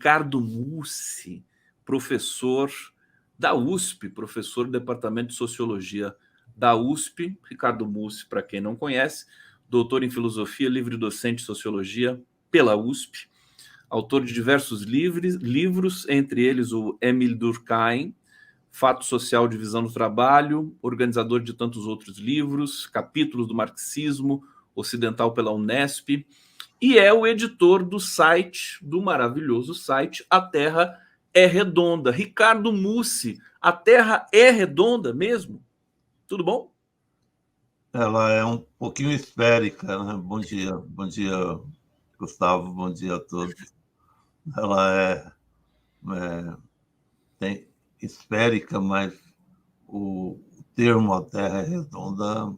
Ricardo Mussi, professor da USP, professor do Departamento de Sociologia da USP. Ricardo Mussi, para quem não conhece, doutor em Filosofia, livre-docente de Sociologia pela USP, autor de diversos livros, entre eles o Émile Durkheim, Fato Social, Divisão do Trabalho, organizador de tantos outros livros, capítulos do marxismo ocidental pela Unesp, e é o editor do site, do maravilhoso site A Terra é Redonda. Ricardo Mussi, a Terra é redonda mesmo? Tudo bom? Ela é um pouquinho esférica, né? Bom dia, Gustavo, bom dia a todos. Ela tem esférica, mas o termo a Terra é redonda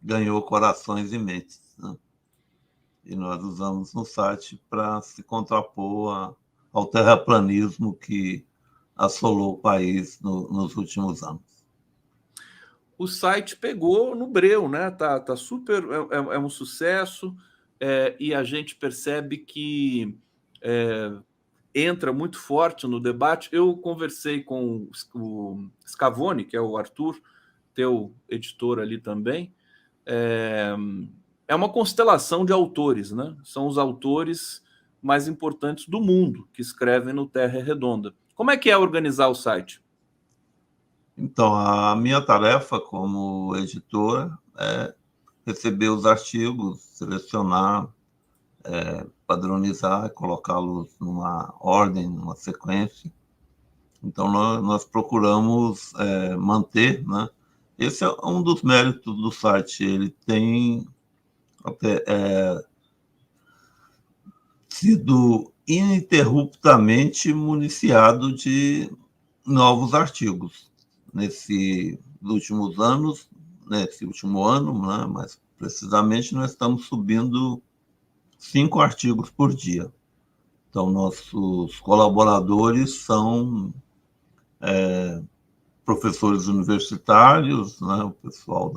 ganhou corações e mentes, né? E nós usamos no site para se contrapor ao terraplanismo que assolou o país nos últimos anos. O site pegou no breu, né? Tá super, é um sucesso, e a gente percebe que entra muito forte no debate. Eu conversei com o Scavone, que é o Arthur, teu editor ali também. É uma constelação de autores, né? São os autores mais importantes do mundo que escrevem no Terra Redonda. Como é que é organizar o site? Então, a minha tarefa como editora é receber os artigos, selecionar, padronizar, colocá-los numa ordem, numa sequência. Então, nós procuramos manter, né? Esse é um dos méritos do site. Ele tem até, sido ininterruptamente municiado de novos artigos. Nesses últimos anos, nesse último ano, né, mais precisamente, nós estamos subindo 5 artigos por dia. Então, nossos colaboradores são professores universitários, né, o pessoal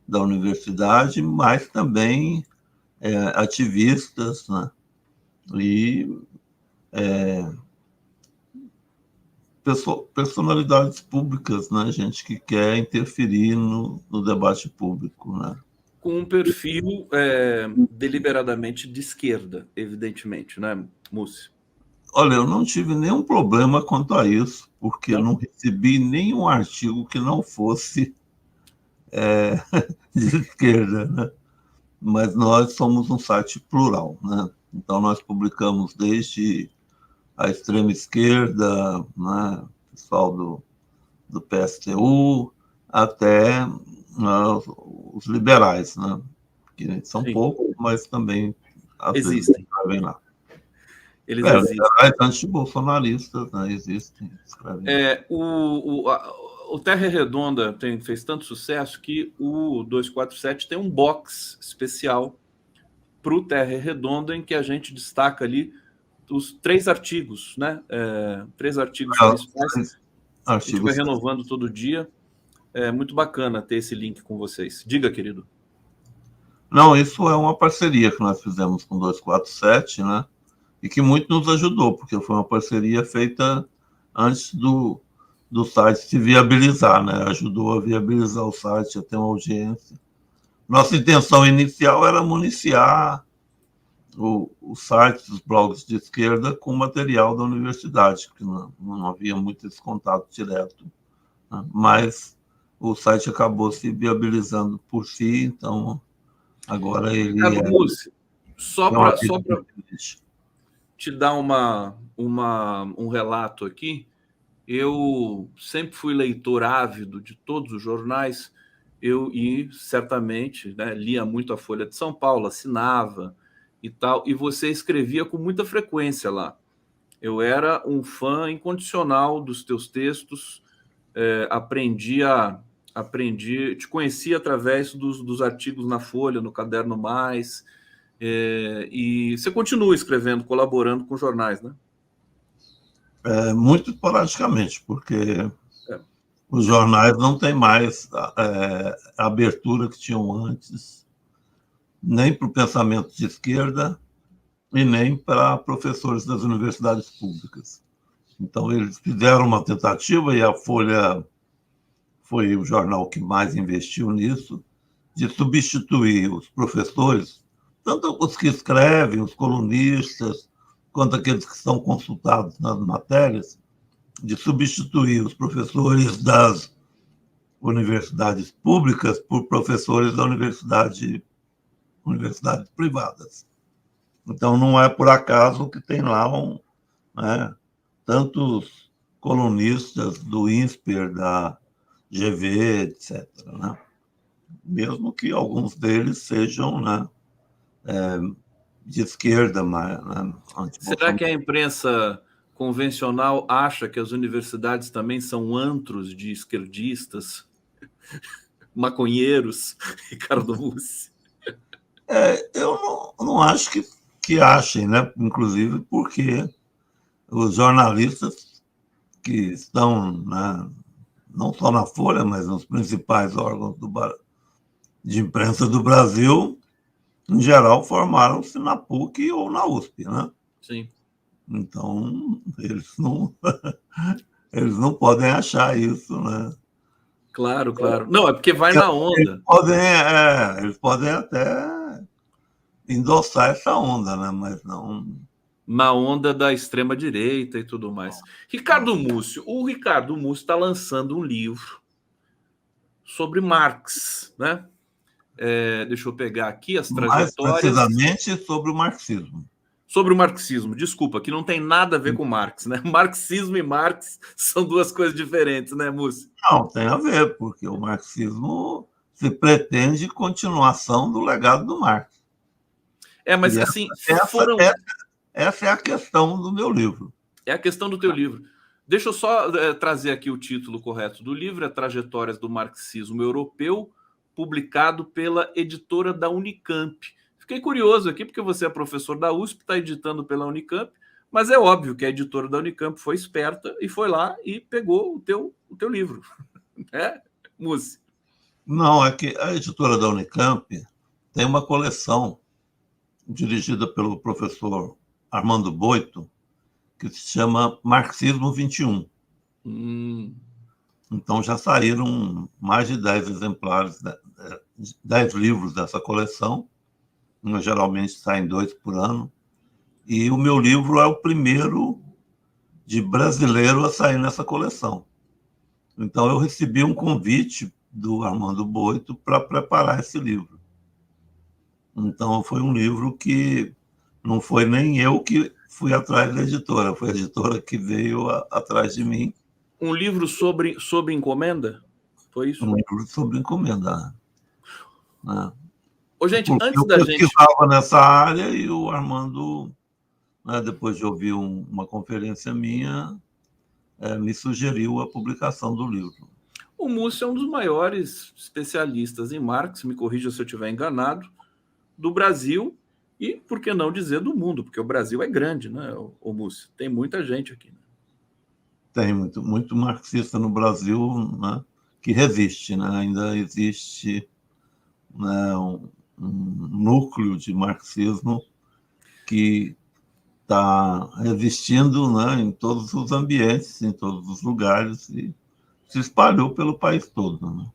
da universidade, mas também ativistas, né, e personalidades públicas, né, gente que quer interferir no debate público, né. Com um perfil deliberadamente de esquerda, evidentemente, né, Mussi? Olha, eu não tive nenhum problema quanto a isso, porque Não? não recebi nenhum artigo que não fosse de esquerda, né? Mas nós somos um site plural, né? Então nós publicamos desde a extrema esquerda, né, pessoal do PSTU, até os liberais, né? Que são Sim, poucos, mas também às vezes existem. escrevem lá. Eles existem. Liberais antibolsonaristas, né? Existem, escrevem lá. O Terra Redonda fez tanto sucesso que o 247 tem um box especial para o Terra Redonda, em que a gente destaca ali os 3 artigos, né? 3 artigos principais. A gente vai Artigos. renovando todo dia. É muito bacana ter esse link com vocês. Diga, querido. Não, isso é uma parceria que nós fizemos com o 247, né? E que muito nos ajudou, porque foi uma parceria feita antes do site se viabilizar, né? Ajudou a viabilizar o site, a ter uma audiência. Nossa intenção inicial era municiar o site, os blogs de esquerda com material da universidade, porque não havia muito esse contato direto, né? Mas o site acabou se viabilizando por si, então agora ele Ricardo Mussi, só é uma para te dar um relato aqui, eu sempre fui leitor ávido de todos os jornais, e certamente, né, lia muito a Folha de São Paulo, assinava e tal, e você escrevia com muita frequência lá. Eu era um fã incondicional dos teus textos, te conheci através dos artigos na Folha, no Caderno Mais, e você continua escrevendo, colaborando com jornais, né? muito esporadicamente, porque É. os jornais não têm mais a abertura que tinham antes, nem para o pensamento de esquerda e nem para professores das universidades públicas. Então, eles fizeram uma tentativa, e a Folha foi o jornal que mais investiu nisso, de substituir os professores, tanto os que escrevem, os colunistas, quanto aqueles que são consultados nas matérias, de substituir os professores das universidades públicas por professores da universidades privadas. Então, não é por acaso que tem lá né, tantos colunistas do INSPER, da GV, etc. Né? Mesmo que alguns deles sejam, né, de esquerda, mas, né, Será que a imprensa convencional acha que as universidades também são antros de esquerdistas, maconheiros, Ricardo Mussi? Eu não acho que achem, né? Inclusive porque os jornalistas que estão, né, não só na Folha, mas nos principais órgãos de imprensa do Brasil, em geral, formaram-se na PUC ou na USP, né? Sim. Então, eles não podem achar isso, né? Claro, claro. Não, é porque vai na onda. Eles podem até endossar essa onda, né? Mas não. Na onda da extrema-direita e tudo mais. Ricardo Múcio, o Ricardo Múcio está lançando um livro sobre Marx, né? Deixa eu pegar aqui as Mais trajetórias. precisamente sobre o marxismo. Sobre o marxismo, desculpa, que não tem nada a ver com Marx, né? Marxismo e Marx são duas coisas diferentes, né, Múcio? Não, tem a ver, porque o marxismo se pretende continuação do legado do Marx. Mas E assim, foram. essa é a questão do meu livro. É a questão do teu livro. Deixa eu só trazer aqui o título correto do livro, é Trajetórias do Marxismo Europeu, publicado pela editora da Unicamp. Fiquei curioso aqui, porque você é professor da USP, está editando pela Unicamp, mas é óbvio que a editora da Unicamp foi esperta e foi lá e pegou o teu livro. Mussi? Não, é que a editora da Unicamp tem uma coleção dirigida pelo professor Armando Boito, que se chama Marxismo 21. Então já saíram mais de 10 exemplares, 10 livros dessa coleção. Geralmente saem 2 por ano. E o meu livro é o primeiro de brasileiro a sair nessa coleção. Então eu recebi um convite do Armando Boito para preparar esse livro. Então foi um livro que não foi nem eu que fui atrás da editora, foi a editora que veio atrás de mim. Um livro sobre encomenda? Foi isso? Um livro sobre encomenda. Né? Ô, gente, Porque antes eu da gente... pesquisava nessa área e o Armando, né, depois de ouvir uma conferência minha, me sugeriu a publicação do livro. O Múcio é um dos maiores especialistas em Marx, me corrija se eu estiver enganado, do Brasil e, por que não dizer, do mundo, porque o Brasil é grande, né, o Múcio? Tem muita gente aqui. Né? Tem muito marxista no Brasil, né, que resiste, né? Ainda existe, né, um núcleo de marxismo que está resistindo, né, em todos os ambientes, em todos os lugares, e se espalhou pelo país todo. Né?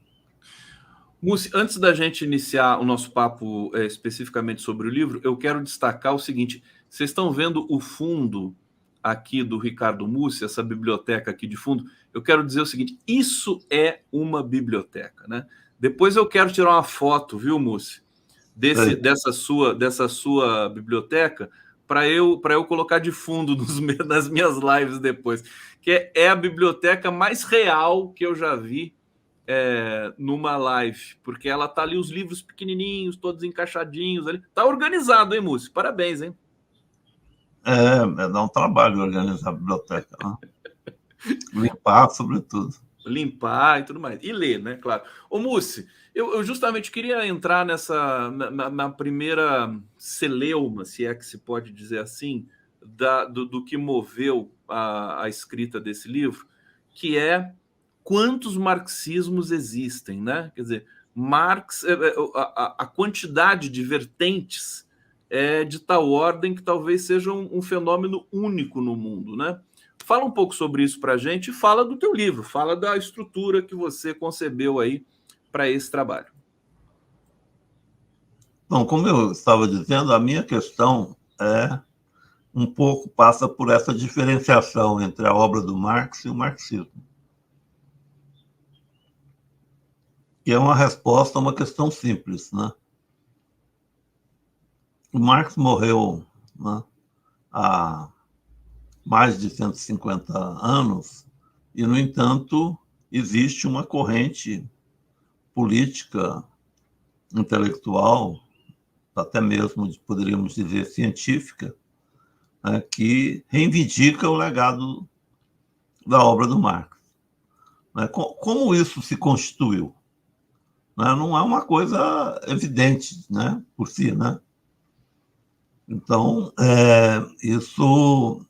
Mussi, antes da gente iniciar o nosso papo especificamente sobre o livro, eu quero destacar o seguinte: vocês estão vendo o fundo aqui do Ricardo Mussi, essa biblioteca aqui de fundo? Eu quero dizer o seguinte: isso é uma biblioteca, né? Depois eu quero tirar uma foto, viu, Mussi, dessa sua biblioteca, para eu colocar de fundo nas minhas lives depois, que é a biblioteca mais real que eu já vi numa live, porque ela tá ali os livros pequenininhos, todos encaixadinhos ali. Tá organizado, hein, Múcio? Parabéns, hein? Dá um trabalho organizar a biblioteca, né? Limpar, sobretudo. Limpar e tudo mais. E ler, né? Claro. Ô, Mussi, eu justamente queria entrar na primeira celeuma, se é que se pode dizer assim, do que moveu a escrita desse livro, que é quantos marxismos existem, né? Quer dizer, Marx, a quantidade de vertentes é de tal ordem que talvez seja um fenômeno único no mundo, né? Fala um pouco sobre isso para a gente e fala do teu livro, fala da estrutura que você concebeu aí para esse trabalho. Bom, como eu estava dizendo, a minha questão um pouco passa por essa diferenciação entre a obra do Marx e o marxismo. Que é uma resposta a uma questão simples, né? O Marx morreu, né, há mais de 150 anos e, no entanto, existe uma corrente política, intelectual, até mesmo poderíamos dizer científica, né, que reivindica o legado da obra do Marx. Né? Como isso se constituiu? Né? Não é uma coisa evidente, né, por si, né? Então, isso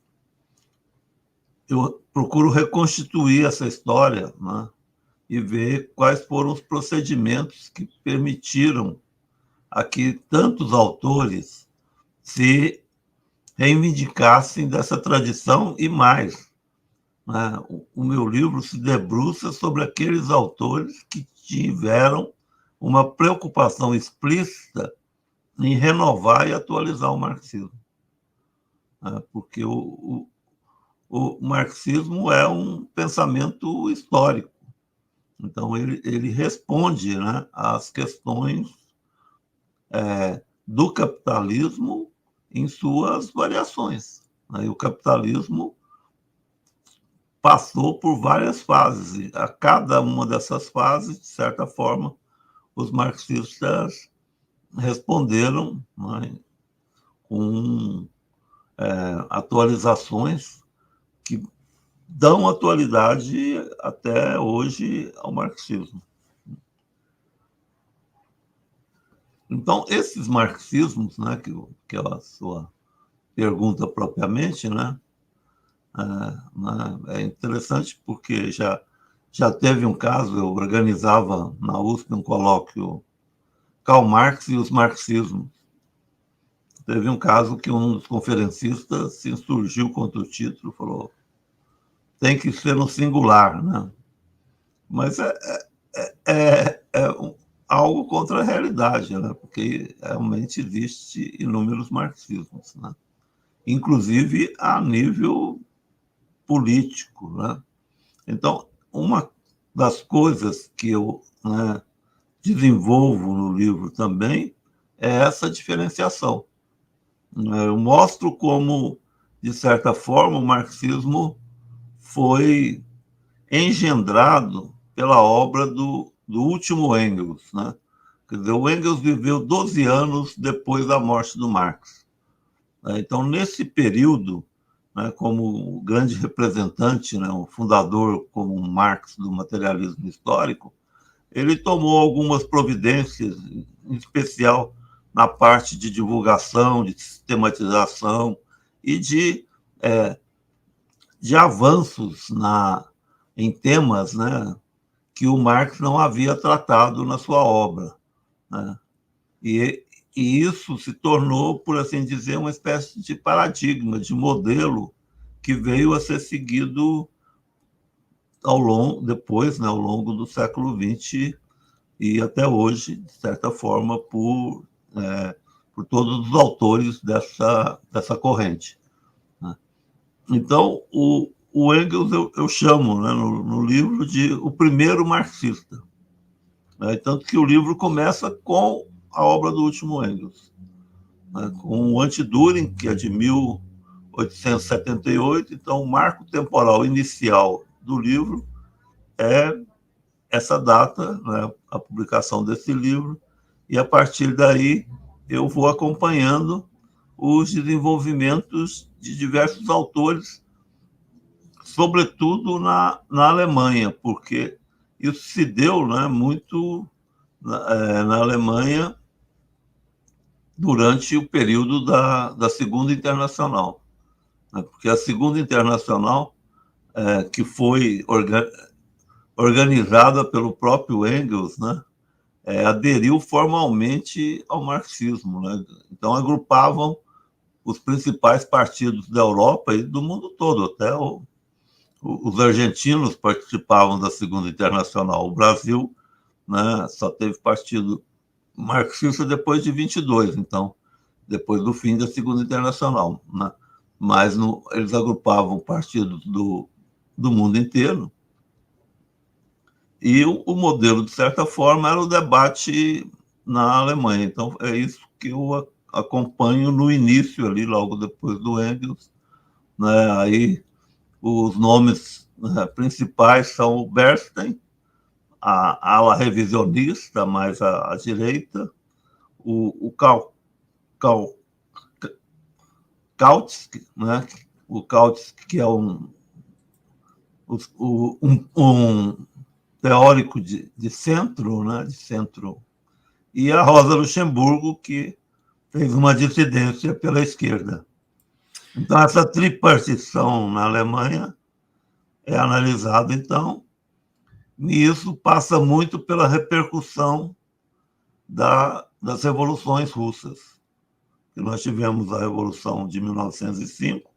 eu procuro reconstituir essa história, né, e ver quais foram os procedimentos que permitiram a que tantos autores se reivindicassem dessa tradição e mais. Né? O meu livro se debruça sobre aqueles autores que tiveram uma preocupação explícita em renovar e atualizar o marxismo. Né? Porque o marxismo é um pensamento histórico. Então, ele responde, né, às questões do capitalismo em suas variações. Né? E o capitalismo passou por várias fases. E a cada uma dessas fases, de certa forma, os marxistas responderam, né, com atualizações que dão atualidade até hoje ao marxismo. Então, esses marxismos, né, que é a sua pergunta propriamente, né, é interessante porque já teve um caso, eu organizava na USP um colóquio Karl Marx e os marxismos. Teve um caso que um dos conferencistas se insurgiu contra o título, falou tem que ser no singular, né? Mas é algo contra a realidade, né? Porque realmente existe inúmeros marxismos, né? Inclusive a nível político, né? Então, uma das coisas que eu, né, desenvolvo no livro também é essa diferenciação. Eu mostro como, de certa forma, o marxismo foi engendrado pela obra do último Engels, né? Quer dizer, o Engels viveu 12 anos depois da morte do Marx. Então, nesse período, né, como grande representante, né, o fundador, como Marx, do materialismo histórico, ele tomou algumas providências, em especial na parte de divulgação, de sistematização e de avanços em temas, né, que o Marx não havia tratado na sua obra. Né? E isso se tornou, por assim dizer, uma espécie de paradigma, de modelo que veio a ser seguido depois, né, ao longo do século XX e até hoje, de certa forma, por todos os autores dessa corrente. Né? Então, o Engels eu chamo, né, no livro de o primeiro marxista. Né? Tanto que o livro começa com a obra do último Engels, né, com o Anti-Düring, que é de 1878. Então, o marco temporal inicial do livro é essa data, né, a publicação desse livro, e a partir daí eu vou acompanhando os desenvolvimentos de diversos autores, sobretudo na Alemanha, porque isso se deu, né, muito na Alemanha durante o período da Segunda Internacional. Né, porque a Segunda Internacional, que foi organizada pelo próprio Engels, né, aderiu formalmente ao marxismo, né? Então, agrupavam os principais partidos da Europa e do mundo todo, até os argentinos participavam da Segunda Internacional. O Brasil, né, só teve partido marxista depois de 22, então, depois do fim da Segunda Internacional, né? Mas eles agrupavam partidos do mundo inteiro. E o modelo, de certa forma, era o debate na Alemanha. Então, é isso que eu acompanho no início, ali, logo depois do Engels, né? Aí, os nomes, né, principais são o Bernstein, a ala revisionista, mais à direita, o Kautsky, né? O Kautsky, que é um teórico de centro, né? De centro, e a Rosa Luxemburgo, que fez uma dissidência pela esquerda. Então, essa tripartição na Alemanha é analisada, então, e isso passa muito pela repercussão das revoluções russas. Nós tivemos a Revolução de 1905,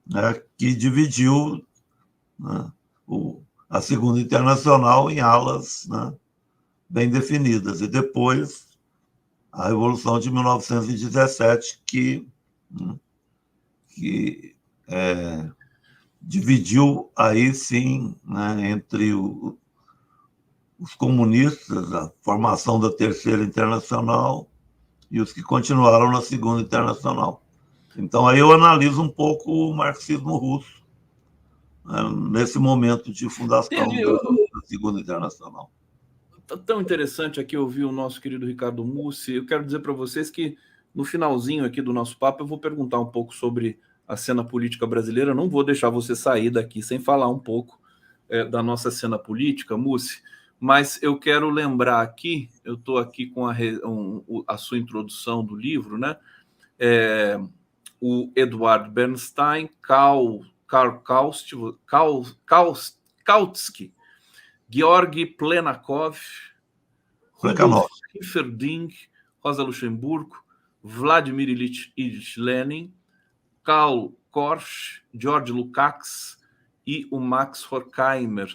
né, que dividiu, né, a Segunda Internacional em alas, né, bem definidas, e depois a Revolução de 1917, que dividiu aí sim, né, entre os comunistas, a formação da Terceira Internacional, e os que continuaram na Segunda Internacional. Então, aí eu analiso um pouco o marxismo russo, né, nesse momento de fundação da Segunda Internacional. Tão interessante aqui ouvir o nosso querido Ricardo Mussi. Eu quero dizer para vocês que no finalzinho aqui do nosso papo eu vou perguntar um pouco sobre a cena política brasileira. Eu não vou deixar você sair daqui sem falar um pouco da nossa cena política, Mussi, mas eu quero lembrar aqui, eu estou aqui com a sua introdução do livro, né? O Eduard Bernstein, Kautsky, Georgi Plenakov, Rudolf Hilferding, Rosa Luxemburgo, Vladimir Ilyich Lenin, Karl Korsch, George Lukács e o Max Horkheimer.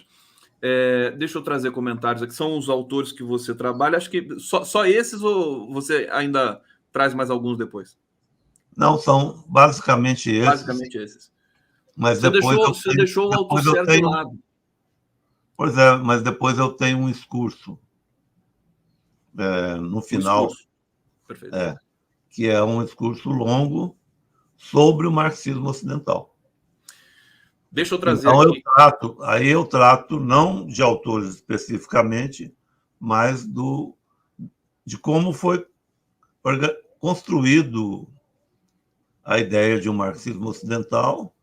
Deixa eu trazer comentários aqui. São os autores que você trabalha. Acho que só esses ou você ainda traz mais alguns depois? Não, são basicamente esses. Basicamente esses. Mas você deixou o Althusser de lado. Pois é, mas depois eu tenho um discurso no final, Perfeito. Que é um discurso longo sobre o marxismo ocidental. Deixa eu trazer então, aqui. Eu trato não de autores especificamente, mas de como foi construído a ideia de um marxismo ocidental,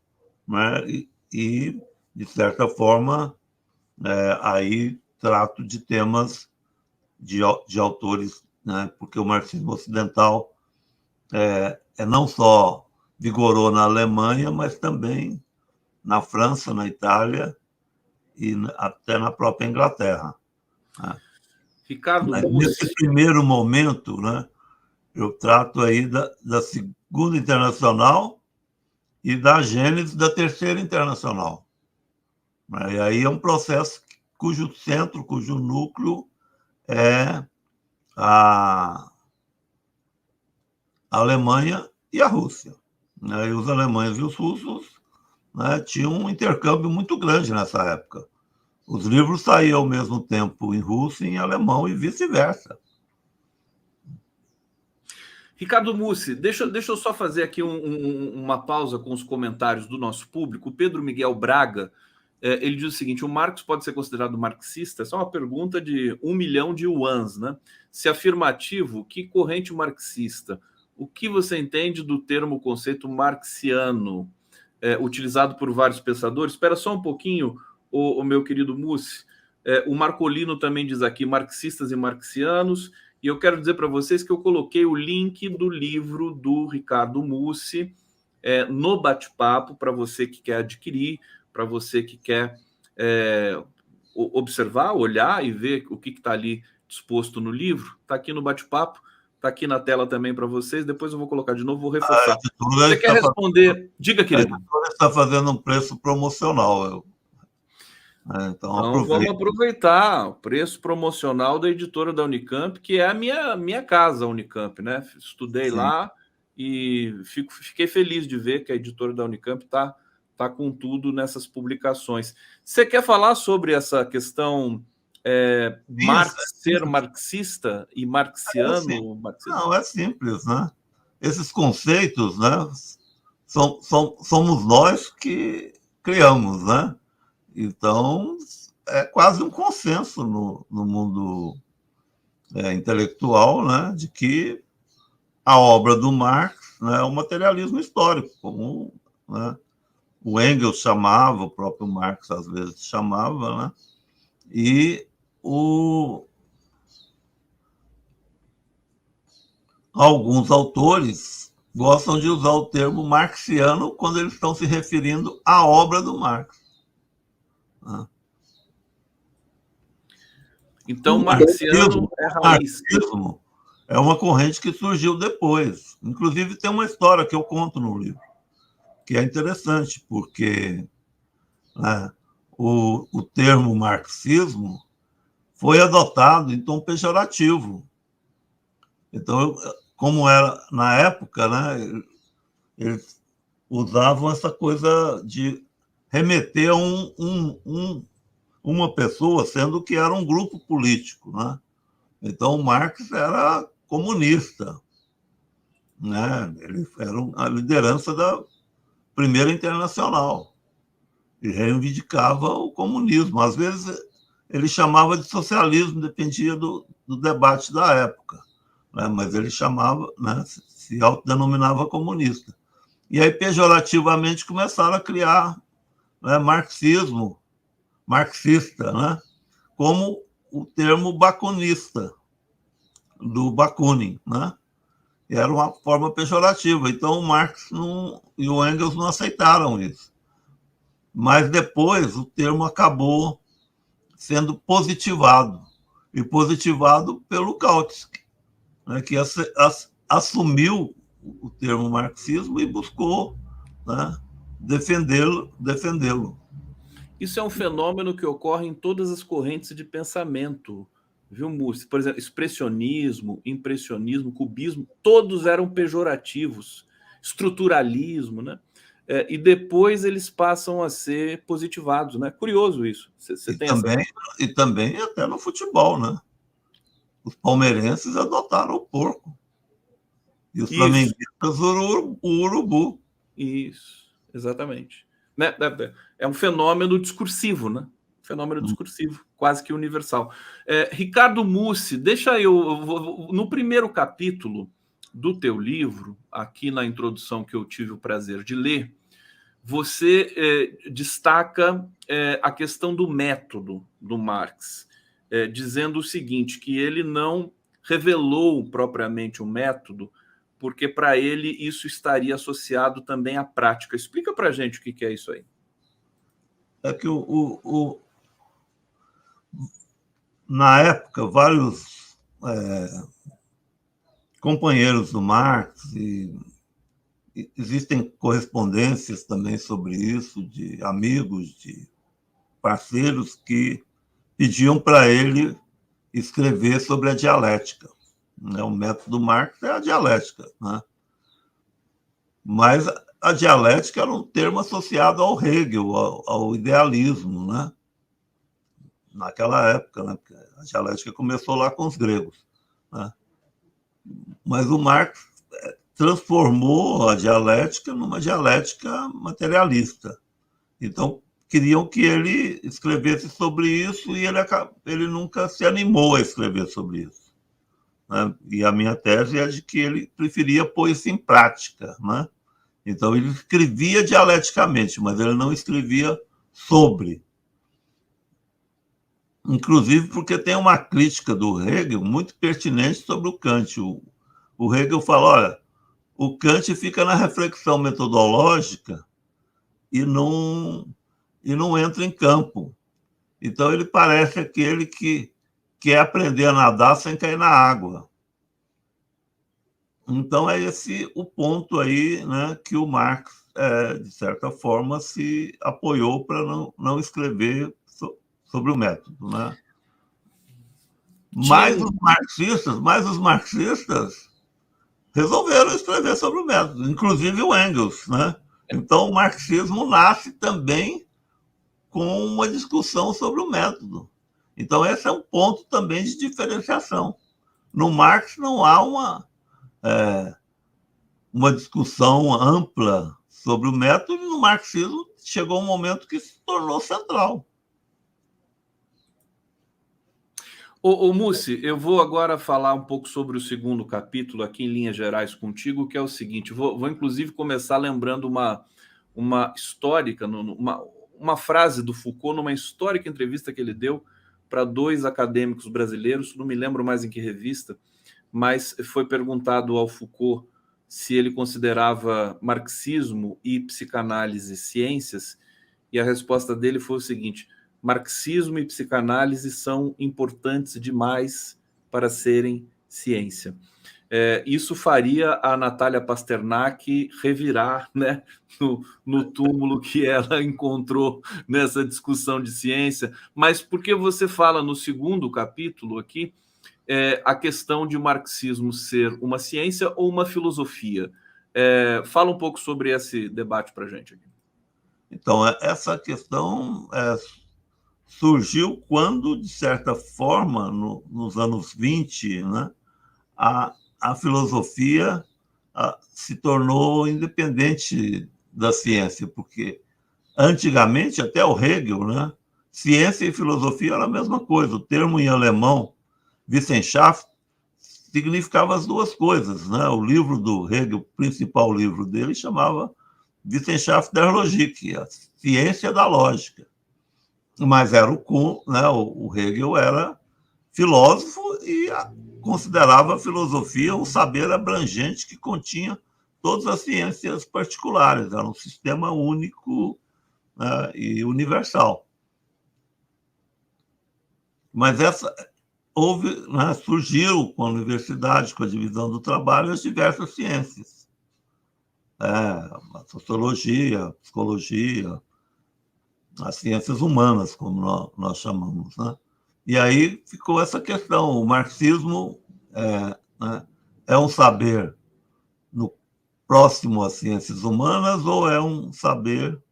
né? E de certa forma, aí trato de temas de autores, né? Porque o marxismo ocidental não só vigorou na Alemanha, mas também na França, na Itália e até na própria Inglaterra. Né? Ricardo Mussi. Nesse primeiro momento, né, eu trato aí da Segunda Internacional e da gênese da Terceira Internacional. E aí é um processo cujo centro, cujo núcleo é a Alemanha e a Rússia. E os alemães e os russos, né, tinham um intercâmbio muito grande nessa época. Os livros saíam ao mesmo tempo em russo e em alemão e vice-versa. Ricardo Mussi, deixa eu só fazer aqui uma pausa com os comentários do nosso público. O Pedro Miguel Braga, ele diz o seguinte: o Marx pode ser considerado marxista? Essa é uma pergunta de 1 milhão de yuans, né? Se afirmativo, que corrente marxista? O que você entende do termo conceito marxiano, utilizado por vários pensadores? Espera só um pouquinho, o meu querido Mussi. O Marcolino também diz aqui, marxistas e marxianos. E eu quero dizer para vocês que eu coloquei o link do livro do Ricardo Mussi no bate-papo para você que quer adquirir, para você que quer observar, olhar e ver o que está ali disposto no livro, está aqui no bate-papo, está aqui na tela também para vocês. Depois eu vou colocar de novo, vou reforçar. Você quer responder? Diga, querido. A editora está fazendo um preço promocional. Então vamos aproveitar o preço promocional da editora da Unicamp, que é a minha casa, a Unicamp, né? Estudei lá e fiquei feliz de ver que a editora da Unicamp está com tudo nessas publicações. Você quer falar sobre essa questão ser marxista e marxiano? Não, é simples, né? Esses conceitos, né, somos nós que criamos, né? Então, é quase um consenso no mundo intelectual, né, de que a obra do Marx, né, é um materialismo histórico, como, né, o Engels chamava, o próprio Marx às vezes chamava, né? E alguns autores gostam de usar o termo marxiano quando eles estão se referindo à obra do Marx. Então, o marxiano é raiz. Marxismo é uma corrente que surgiu depois. Inclusive, tem uma história que eu conto no livro, que é interessante, porque, né, o termo marxismo foi adotado em tom pejorativo. Então, como era na época, né, eles usavam essa coisa de remeter a uma pessoa, sendo que era um grupo político, né? Então, Marx era comunista, né? Ele era a liderança da Primeira Internacional e reivindicava o comunismo. Às vezes, ele chamava de socialismo, dependia do debate da época, né? Mas ele chamava, né, se autodenominava comunista. E aí, pejorativamente, começaram a criar, né, marxista, né, como o termo bakunista, do Bakunin, né? E era uma forma pejorativa. Então, o Marx e o Engels não aceitaram isso. Mas depois o termo acabou sendo positivado, e positivado pelo Kautsky, né, que assumiu o termo marxismo e buscou, né, defendê-lo. Isso é um fenômeno que ocorre em todas as correntes de pensamento, viu, Múcio? Por exemplo, expressionismo, impressionismo, cubismo, todos eram pejorativos. Estruturalismo, né? E depois eles passam a ser positivados, né? Curioso isso. E também até no futebol, né? Os palmeirenses adotaram o porco. E os flamenguistas o urubu. Isso, exatamente. Né? É um fenômeno discursivo, né? Fenômeno discursivo, quase que universal. Ricardo Mussi, deixa eu no primeiro capítulo do teu livro, aqui na introdução que eu tive o prazer de ler, você destaca a questão do método do Marx, dizendo o seguinte, que ele não revelou propriamente o método, porque para ele isso estaria associado também à prática. Explica para a gente o que é isso aí. É que na época, vários companheiros do Marx, e existem correspondências também sobre isso, de amigos, de parceiros que pediam para ele escrever sobre a dialética. O método do Marx é a dialética, né? Mas a dialética era um termo associado ao Hegel, ao idealismo, né? Naquela época, né? Porque a dialética começou lá com os gregos, né? Mas o Marx transformou a dialética numa dialética materialista. Então, queriam que ele escrevesse sobre isso e ele nunca se animou a escrever sobre isso, né? E a minha tese é de que ele preferia pôr isso em prática, né? Então, ele escrevia dialeticamente, mas ele não escrevia sobre. Inclusive porque tem uma crítica do Hegel muito pertinente sobre o Kant. O Hegel fala, olha, o Kant fica na reflexão metodológica e não entra em campo. Então, ele parece aquele que que é aprender a nadar sem cair na água. Então, é esse o ponto aí, né, que o Marx, de certa forma, se apoiou para não escrever sobre o método, né? Mas os marxistas resolveram escrever sobre o método, inclusive o Engels, né? Então, o marxismo nasce também com uma discussão sobre o método. Então, esse é um ponto também de diferenciação. No Marx não há uma discussão ampla sobre o método, e no marxismo chegou um momento que se tornou central. Ô Mussi, eu vou agora falar um pouco sobre o segundo capítulo aqui em linhas gerais contigo, que é o seguinte, vou inclusive começar lembrando uma histórica, uma frase do Foucault numa histórica entrevista que ele deu para 2 acadêmicos brasileiros, não me lembro mais em que revista, mas foi perguntado ao Foucault se ele considerava marxismo e psicanálise ciências, e a resposta dele foi o seguinte: marxismo e psicanálise são importantes demais para serem ciência. Isso faria a Natália Pasternak revirar, né, no túmulo que ela encontrou nessa discussão de ciência. Mas porque você fala no segundo capítulo aqui a questão de marxismo ser uma ciência ou uma filosofia? Fala um pouco sobre esse debate para a gente aqui. Então, essa questão surgiu quando, de certa forma, nos anos 20, né, a filosofia se tornou independente da ciência, porque antigamente, até o Hegel, né, ciência e filosofia era a mesma coisa. O termo em alemão, Wissenschaft, significava as duas coisas, né? O livro do Hegel, o principal livro dele, chamava Wissenschaft der Logik, a ciência da lógica. Mas era né, o Hegel era filósofo e considerava a filosofia um saber abrangente que continha todas as ciências particulares, era um sistema único, né, e universal. Mas né, surgiu com a universidade, com a divisão do trabalho, as diversas ciências. A sociologia, a psicologia, as ciências humanas, como nós chamamos, né? E aí ficou essa questão: o marxismo né, é um saber próximo às ciências humanas ou é um saber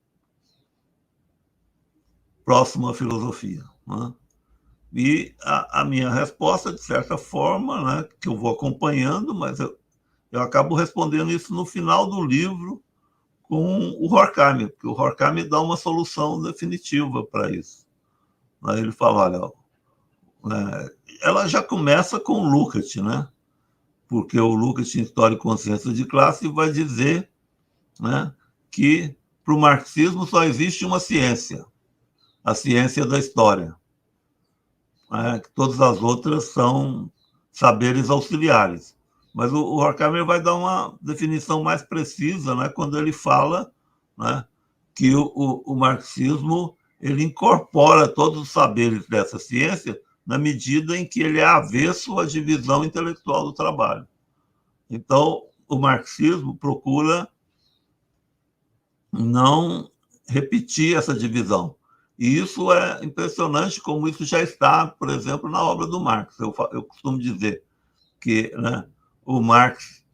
próximo à filosofia, né? E a minha resposta, de certa forma, né, que eu vou acompanhando, mas eu acabo respondendo isso no final do livro com o Horkheimer, porque o Horkheimer dá uma solução definitiva para isso. Aí ele fala, olha, ela já começa com o Lukács, né? Porque o Lukács, em História e Consciência de Classe, vai dizer, né, que para o marxismo só existe uma ciência, a ciência da história. Que todas as outras são saberes auxiliares. Mas o Horkheimer vai dar uma definição mais precisa, né, quando ele fala, né, que o marxismo ele incorpora todos os saberes dessa ciência na medida em que ele é avesso à divisão intelectual do trabalho. Então, o marxismo procura não repetir essa divisão. E isso é impressionante como isso já está, por exemplo, na obra do Marx. Eu costumo dizer que, né, o Marx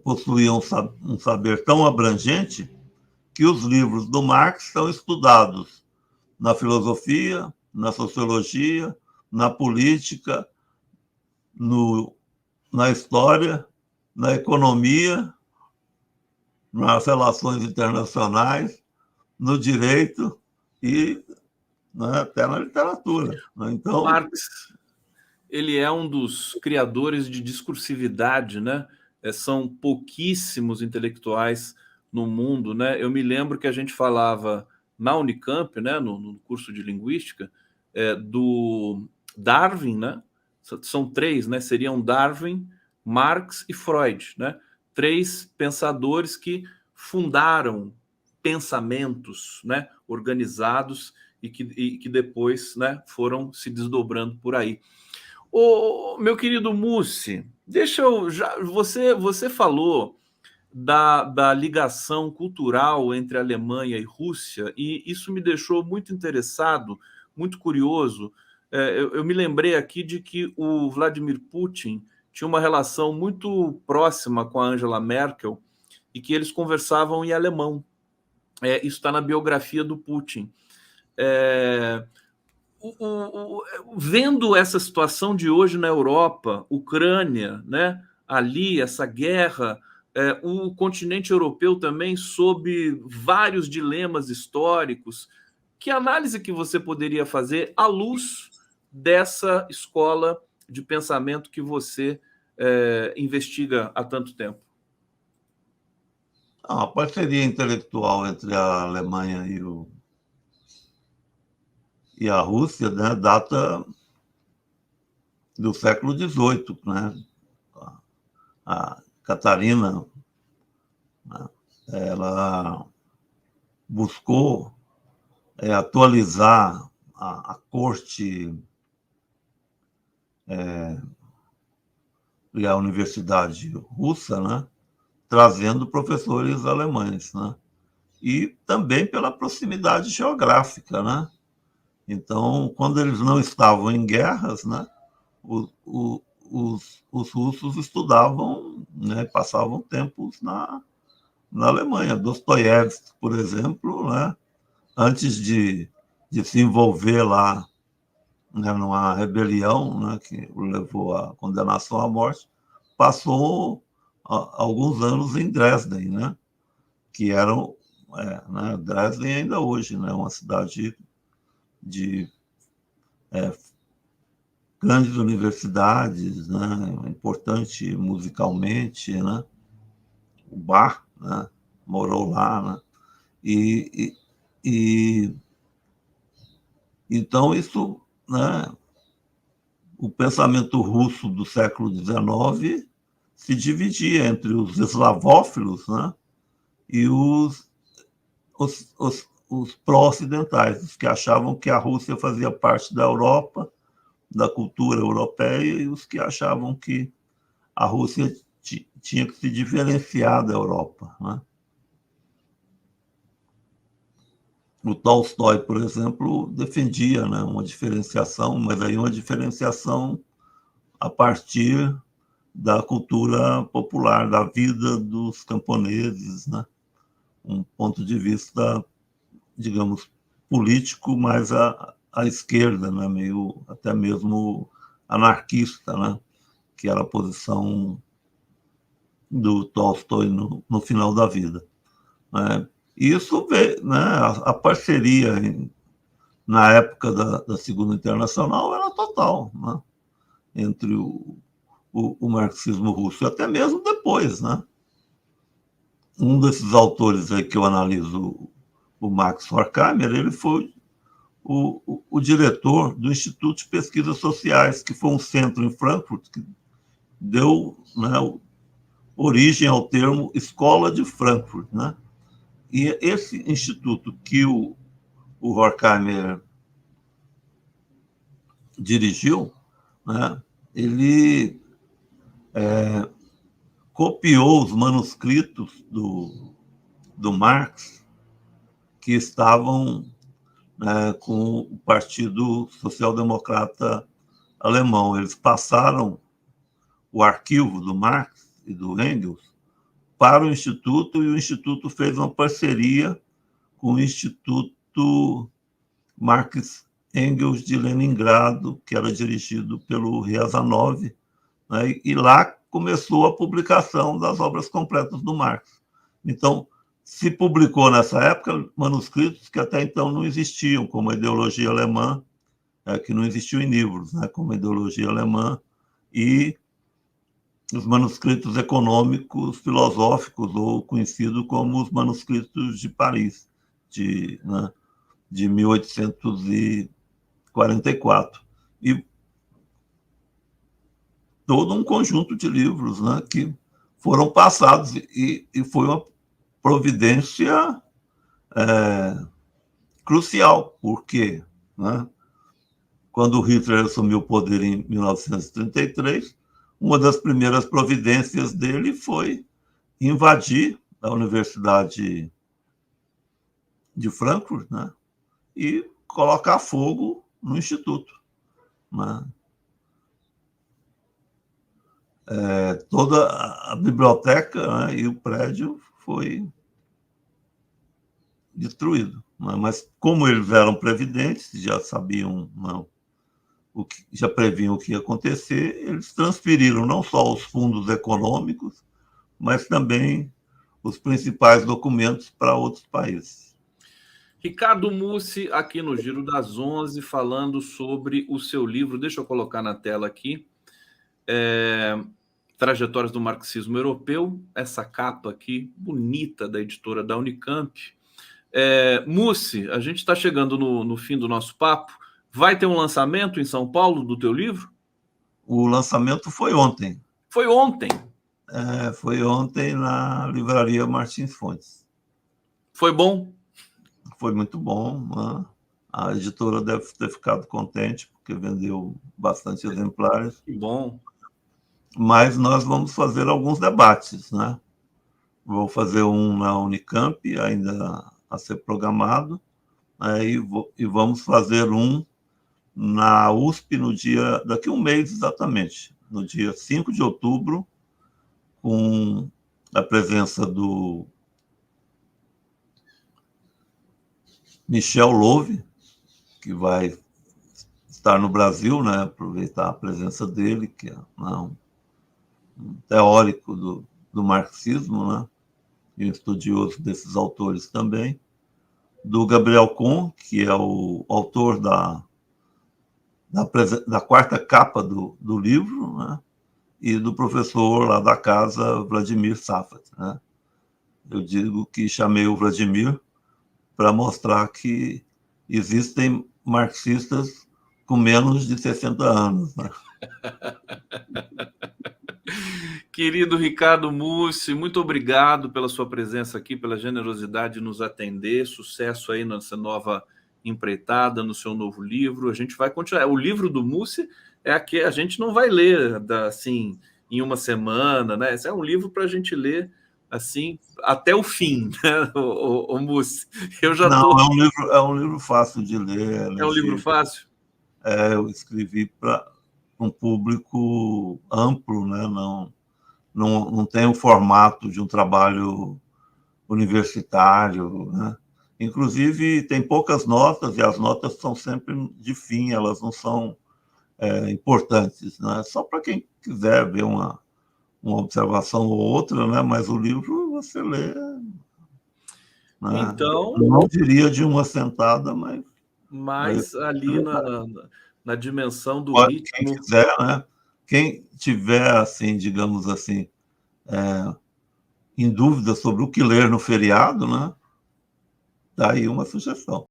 possuía um saber tão abrangente que os livros do Marx são estudados na filosofia, na sociologia, na política, na história, na economia, nas relações internacionais, no direito e, né, até na literatura. Então, Marx, ele é um dos criadores de discursividade, né? São pouquíssimos intelectuais no mundo, né? Eu me lembro que a gente falava na Unicamp, né, no curso de linguística, do Darwin, né? São 3, né? Seriam Darwin, Marx e Freud, né? 3 pensadores que fundaram pensamentos, né, organizados e que depois, né, foram se desdobrando por aí. Meu querido Mussi, você falou da ligação cultural entre Alemanha e Rússia, e isso me deixou muito interessado, muito curioso. Eu me lembrei aqui de que o Vladimir Putin tinha uma relação muito próxima com a Angela Merkel e que eles conversavam em alemão. Isso está na biografia do Putin. Vendo essa situação de hoje na Europa, Ucrânia, né, ali, essa guerra, o continente europeu também sob vários dilemas históricos, que análise que você poderia fazer à luz dessa escola de pensamento que você investiga há tanto tempo? A parceria intelectual entre a Alemanha e a Rússia, né, data do século XVIII, né? A Catarina, né, ela buscou atualizar a corte e a universidade russa, né, trazendo professores alemães, né? E também pela proximidade geográfica, né? Então, quando eles não estavam em guerras, né, os russos estudavam, né, passavam tempos na Alemanha. Dostoiévski, por exemplo, né, antes de se envolver lá, né, numa rebelião, né, que o levou à condenação à morte, passou alguns anos em Dresden, né, que eram, né, Dresden ainda hoje, né, uma cidade de grandes universidades, né, importante musicalmente, né, o Bach, né, morou lá, né, e então isso, né, o pensamento russo do século XIX se dividia entre os eslavófilos, né, e os pró-ocidentais, os que achavam que a Rússia fazia parte da Europa, da cultura europeia, e os que achavam que a Rússia tinha que se diferenciar da Europa, né? O Tolstói, por exemplo, defendia, né, uma diferenciação, mas aí uma diferenciação a partir da cultura popular, da vida dos camponeses, né? Um ponto de vista, digamos, político, mais à esquerda, né? Meio até mesmo anarquista, né? Que era a posição do Tolstói no final da vida. Né? Isso, né, a parceria na época da Segunda Internacional era total, né, entre o marxismo russo, e até mesmo depois. Né? Um desses autores aí que eu analiso, o Max Horkheimer, ele foi o diretor do Instituto de Pesquisas Sociais, que foi um centro em Frankfurt que deu, né, origem ao termo Escola de Frankfurt. Né? E esse instituto que o Horkheimer dirigiu, né, ele copiou os manuscritos do Marx que estavam, né, com o Partido Social Democrata Alemão. Eles passaram o arquivo do Marx e do Engels para o Instituto, e o Instituto fez uma parceria com o Instituto Marx Engels de Leningrado, que era dirigido pelo Riazanov, né? E lá começou a publicação das obras completas do Marx. Então, se publicou nessa época manuscritos que até então não existiam, como a ideologia alemã, que não existiu em livros, né? Como a ideologia alemã, e os manuscritos econômicos filosóficos, ou conhecidos como os manuscritos de Paris, né, de 1844. E todo um conjunto de livros, né, que foram passados, e foi uma providência crucial, porque, né, quando Hitler assumiu o poder em 1933, uma das primeiras providências dele foi invadir a Universidade de Frankfurt, né, e colocar fogo no Instituto. Né. Toda a biblioteca, né, e o prédio foi destruído. Né. Mas como eles eram previdentes, já sabiam, não, já previam o que ia acontecer, eles transferiram não só os fundos econômicos, mas também os principais documentos para outros países. Ricardo Mussi, aqui no Giro das 11, falando sobre o seu livro, deixa eu colocar na tela aqui, Trajetórias do Marxismo Europeu, essa capa aqui, bonita, da editora da Unicamp. Mussi, a gente está chegando no fim do nosso papo. Vai ter um lançamento em São Paulo do teu livro? O lançamento foi ontem. Foi ontem? Foi ontem na Livraria Martins Fontes. Foi bom? Foi muito bom. Né? A editora deve ter ficado contente, porque vendeu bastante exemplares. Que bom. Mas nós vamos fazer alguns debates, né? Vou fazer um na Unicamp, ainda a ser programado, né? E vamos fazer um na USP daqui a um mês exatamente, no dia 5 de outubro, com a presença do Michel Louve, que vai estar no Brasil, né? Aproveitar a presença dele, que é um teórico do marxismo, né? E um estudioso desses autores também, do Gabriel Kohn, que é o autor da quarta capa do livro, né? E do professor lá da casa, Vladimir Safat. Né? Eu digo que chamei o Vladimir para mostrar que existem marxistas com menos de 60 anos. Né? Querido Ricardo Mussi, muito obrigado pela sua presença aqui, pela generosidade de nos atender. Sucesso aí nessa nova empreitada, no seu novo livro. A gente vai continuar. O livro do Mussi é aqui, a gente não vai ler assim em uma semana, né? Esse é um livro para a gente ler assim até o fim, né? O Mussi. Eu já não, tô... é um livro fácil de ler. É um livro fácil? Eu escrevi para um público amplo, né? Não tem o formato de um trabalho universitário, né? Inclusive, tem poucas notas, e as notas são sempre de fim, elas não são importantes, né? Só para quem quiser ver uma observação ou outra, né? Mas o livro você lê. Né? Então, não diria de uma sentada, mas ali na dimensão do pode, ritmo. quem quiser, né? Quem tiver, assim, digamos assim, em dúvida sobre o que ler no feriado, né? Dá aí uma sugestão.